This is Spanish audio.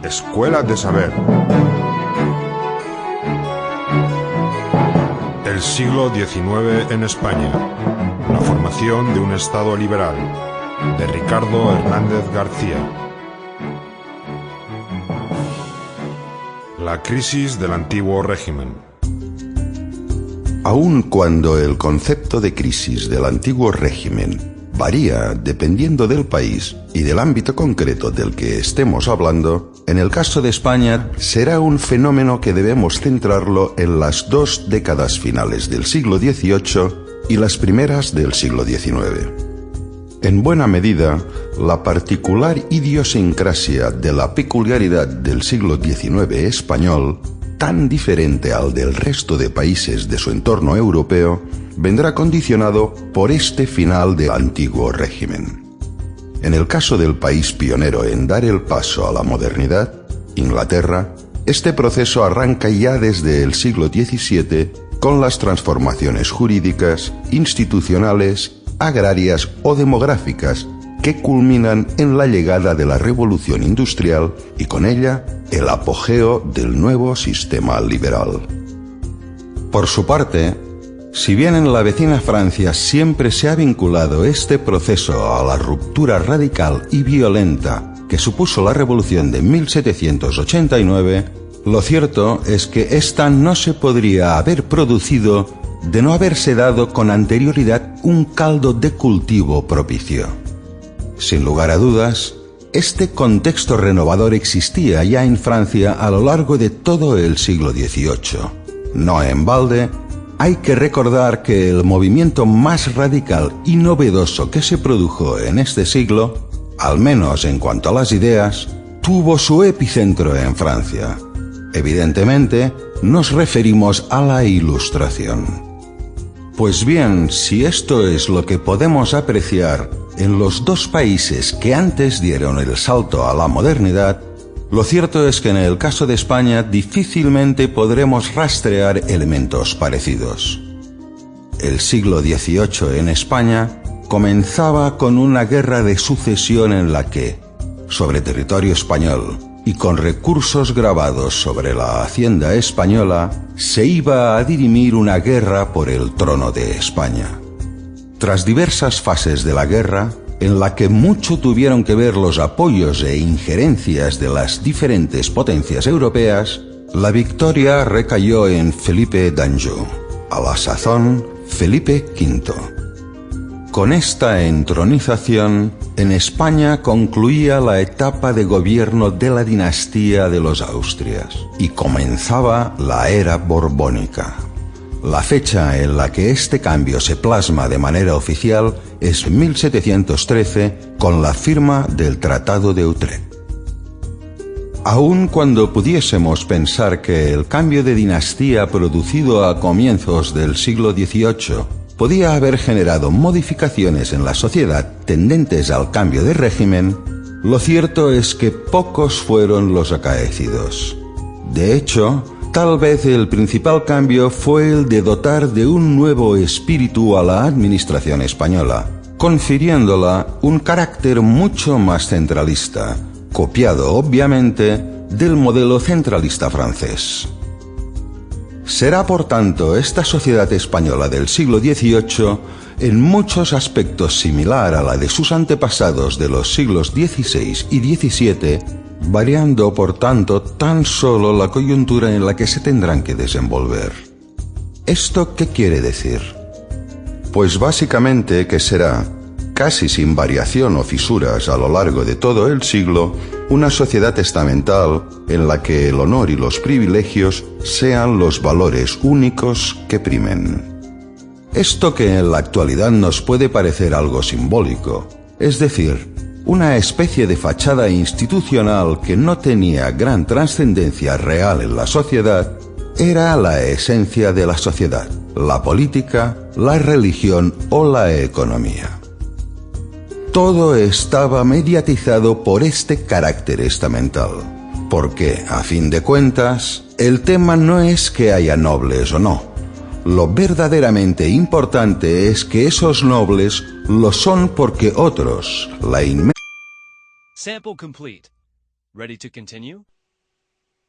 Escuela de Saber. El siglo XIX en España. La formación de un Estado liberal. De Ricardo Hernández García. La crisis del antiguo régimen. Aun cuando el concepto de crisis del antiguo régimen varía dependiendo del país y del ámbito concreto del que estemos hablando, en el caso de España será un fenómeno que debemos centrarlo en las dos décadas finales del siglo XVIII y las primeras del siglo XIX. En buena medida, la particular idiosincrasia de la peculiaridad del siglo XIX español, tan diferente al del resto de países de su entorno europeo, vendrá condicionado por este final del antiguo régimen. En el caso del país pionero en dar el paso a la modernidad, Inglaterra, este proceso arranca ya desde el siglo XVII con las transformaciones jurídicas, institucionales, agrarias o demográficas que culminan en la llegada de la Revolución Industrial y con ella el apogeo del nuevo sistema liberal. Por su parte, si bien en la vecina Francia siempre se ha vinculado este proceso a la ruptura radical y violenta que supuso la Revolución de 1789, lo cierto es que esta no se podría haber producido de no haberse dado con anterioridad un caldo de cultivo propicio. Sin lugar a dudas, este contexto renovador existía ya en Francia a lo largo de todo el siglo XVIII. No en balde, hay que recordar que el movimiento más radical y novedoso que se produjo en este siglo, al menos en cuanto a las ideas, tuvo su epicentro en Francia. Evidentemente, nos referimos a la Ilustración. Pues bien, si esto es lo que podemos apreciar en los dos países que antes dieron el salto a la modernidad, lo cierto es que en el caso de España difícilmente podremos rastrear elementos parecidos. El siglo XVIII en España comenzaba con una guerra de sucesión en la que, sobre territorio español y con recursos grabados sobre la hacienda española, se iba a dirimir una guerra por el trono de España. Tras diversas fases de la guerra, en la que mucho tuvieron que ver los apoyos e injerencias de las diferentes potencias europeas, la victoria recayó en Felipe d'Anjou, a la sazón Felipe V. Con esta entronización, en España concluía la etapa de gobierno de la dinastía de los Austrias y comenzaba la era borbónica. La fecha en la que este cambio se plasma de manera oficial es 1713, con la firma del Tratado de Utrecht. Aun cuando pudiésemos pensar que el cambio de dinastía producido a comienzos del siglo XVIII podía haber generado modificaciones en la sociedad tendentes al cambio de régimen, lo cierto es que pocos fueron los acaecidos. De hecho, tal vez el principal cambio fue el de dotar de un nuevo espíritu a la administración española, confiriéndola un carácter mucho más centralista, copiado obviamente del modelo centralista francés. Será por tanto esta sociedad española del siglo XVIII en muchos aspectos similar a la de sus antepasados de los siglos XVI y XVII, variando por tanto tan solo la coyuntura en la que se tendrán que desenvolver. ¿Esto qué quiere decir? Pues básicamente que será, casi sin variación o fisuras a lo largo de todo el siglo, una sociedad estamental en la que el honor y los privilegios sean los valores únicos que primen. Esto que en la actualidad nos puede parecer algo simbólico, es decir, una especie de fachada institucional que no tenía gran trascendencia real en la sociedad, era la esencia de la sociedad, la política, la religión o la economía. Todo estaba mediatizado por este carácter estamental, porque, a fin de cuentas, el tema no es que haya nobles o no. Lo verdaderamente importante es que esos nobles lo son porque otros, la inmensa... Sample complete. Ready to continue?